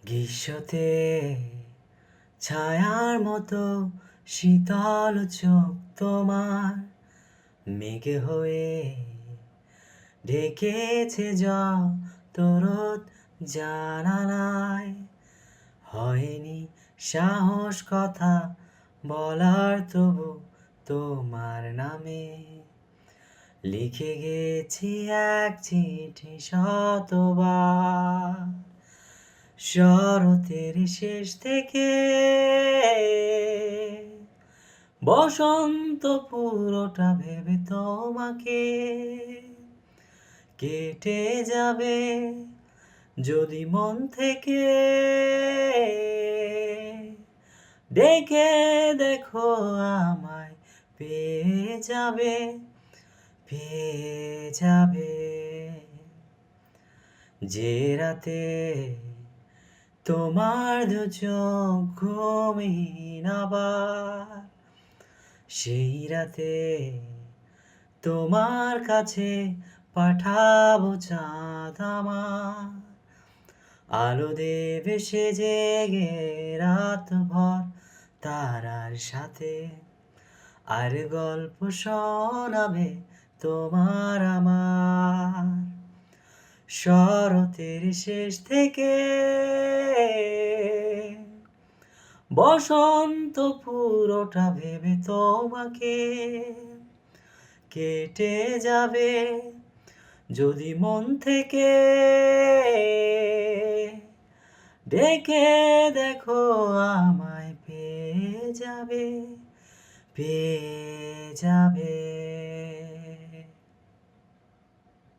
গ্রীষ্মতে ছায়ার মতো শীতল চোখ তোমার মেঘে হয়ে ঢেকেছে যতরোদ জানালায়। হয়নি সাহস কথা বলার, তবু তোমার নামে লিখে গেছি এক চিঠি শতবার। শরতের শেষ থেকে বসন্ত পুরোটা ভেবে তোমাকে কেটে যাবে যদি মন থেকে ডেকে দেখো আমায় পেয়ে যাবে, পেয়ে যাবে। যে রাতে তোমার দু চোখ ঘুমহীন আবার, সেই রাতে তোমার কাছে পাঠাবো চাঁদ আমার। আলো দেবে সে জেগে রাত ভর তারার সাথে, আর গল্প শোনাবে তোমার আমার। শরতের শেষ থেকে বসন্ত পুরোটা ভেবে তোমাকে কেটে যাবে যদি মন থেকে ডেকে দেখো আমায় পেয়ে যাবে, পেয়ে যাবে।